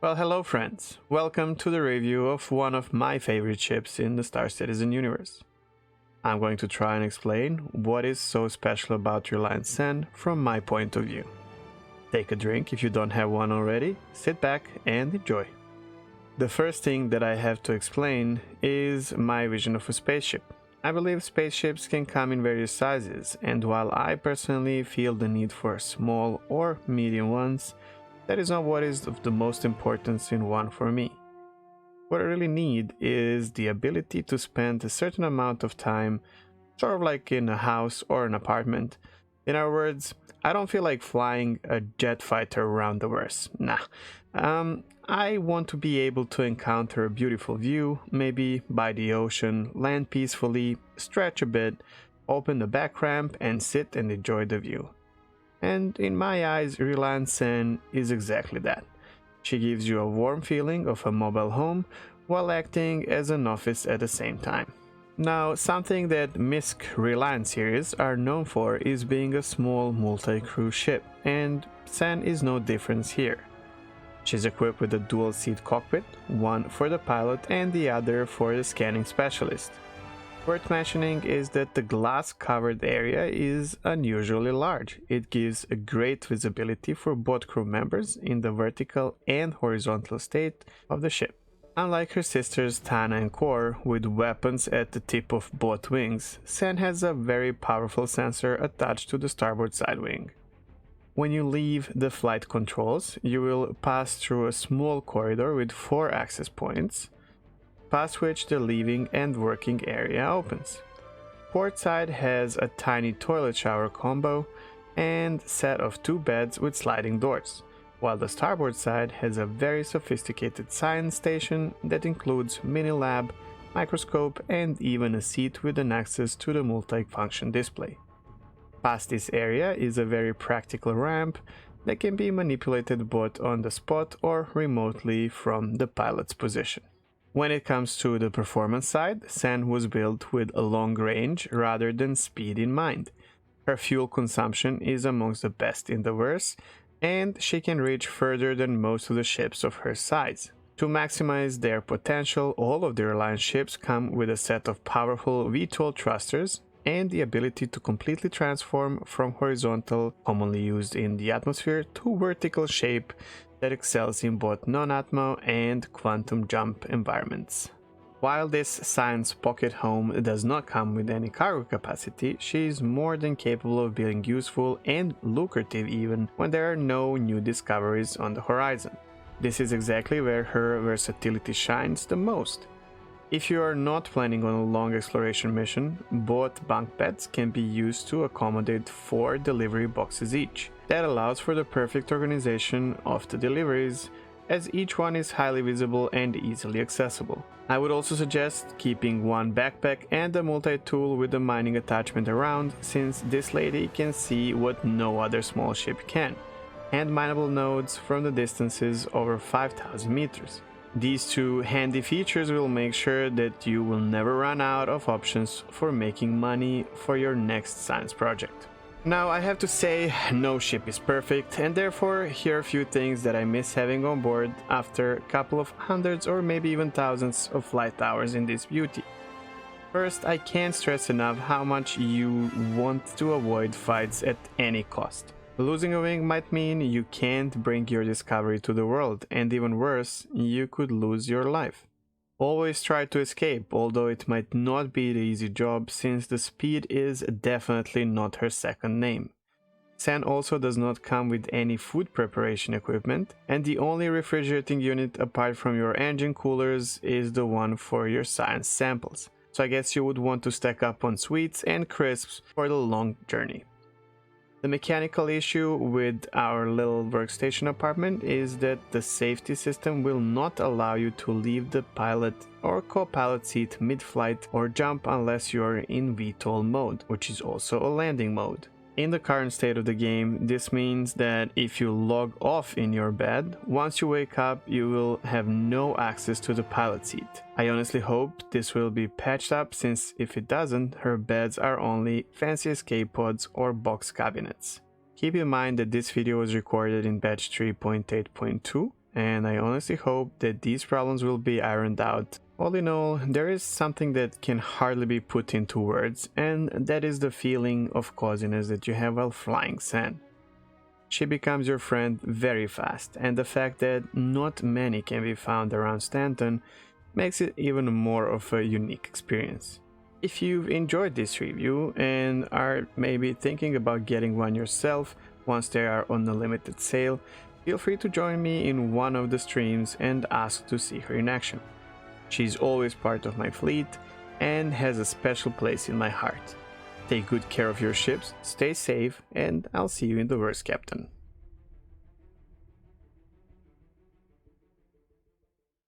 Well, hello friends. Welcome to the review of one of my favorite ships in the Star Citizen universe. I'm going to try and explain what is so special about Reliant Sen from my point of view. Take a drink if you don't have one already, sit back and enjoy. The first thing that I have to explain is my vision of a spaceship. I believe spaceships can come in various sizes, and while I personally feel the need for small or medium ones, that is not what is of the most importance in one for me. What I really need is the ability to spend a certain amount of time, sort of like in a house or an apartment. In other words, I don't feel like flying a jet fighter around the verse. Nah. I want to be able to encounter a beautiful view, maybe by the ocean, land peacefully, stretch a bit, open the back ramp and sit and enjoy the view. And in my eyes, Reliant Sen is exactly that. She gives you a warm feeling of a mobile home while acting as an office at the same time. Now, something that MISC Reliant series are known for is being a small multi-crew ship, and Sen is no difference here. She's equipped with a dual-seat cockpit, one for the pilot and the other for the scanning specialist. Worth mentioning is that the glass-covered area is unusually large. It gives a great visibility for both crew members in the vertical and horizontal state of the ship. Unlike her sisters Tana and Kor, with weapons at the tip of both wings, Sen has a very powerful sensor attached to the starboard side wing. When you leave the flight controls, you will pass through a small corridor with 4 access points, past which the living and working area opens. Port side has a tiny toilet shower combo and set of 2 beds with sliding doors, while the starboard side has a very sophisticated science station that includes mini lab, microscope and even a seat with an access to the multi-function display. Past this area is a very practical ramp that can be manipulated both on the spot or remotely from the pilot's position. When it comes to the performance side, Sen was built with a long range rather than speed in mind. Her fuel consumption is amongst the best in the verse, and she can reach further than most of the ships of her size. To maximize their potential, all of the Reliant ships come with a set of powerful VTOL thrusters and the ability to completely transform from horizontal, commonly used in the atmosphere, to vertical shape that excels in both non-atmo and quantum jump environments. While this science pocket home does not come with any cargo capacity, she is more than capable of being useful and lucrative even when there are no new discoveries on the horizon. This is exactly where her versatility shines the most. If you are not planning on a long exploration mission, both bunk beds can be used to accommodate 4 delivery boxes each. That allows for the perfect organization of the deliveries, as each one is highly visible and easily accessible. I would also suggest keeping one backpack and a multi-tool with a mining attachment around, since this lady can see what no other small ship can, and mineable nodes from the distances over 5,000 meters. These 2 handy features will make sure that you will never run out of options for making money for your next science project. Now, I have to say, no ship is perfect, and therefore here are a few things that I miss having on board after a couple of hundreds or maybe even thousands of flight hours in this beauty. First, I can't stress enough how much you want to avoid fights at any cost. Losing a wing might mean you can't bring your discovery to the world, and even worse, you could lose your life. Always try to escape, although it might not be the easy job, since the speed is definitely not her second name. Sen also does not come with any food preparation equipment, and the only refrigerating unit apart from your engine coolers is the one for your science samples. So I guess you would want to stack up on sweets and crisps for the long journey. The mechanical issue with our little workstation apartment is that the safety system will not allow you to leave the pilot or co-pilot seat mid-flight or jump unless you are in VTOL mode, which is also a landing mode. In the current state of the game, this means that if you log off in your bed, once you wake up, you will have no access to the pilot seat. I honestly hope this will be patched up, since if it doesn't, her beds are only fancy escape pods or box cabinets. Keep in mind that this video was recorded in batch 3.8.2 and I honestly hope that these problems will be ironed out. All in all, there is something that can hardly be put into words, and that is the feeling of coziness that you have while flying Sen. She becomes your friend very fast, and the fact that not many can be found around Stanton makes it even more of a unique experience. If you've enjoyed this review and are maybe thinking about getting one yourself once they are on a limited sale, feel free to join me in one of the streams and ask to see her in action. She's always part of my fleet and has a special place in my heart. Take good care of your ships, stay safe, and I'll see you in the verse, Captain.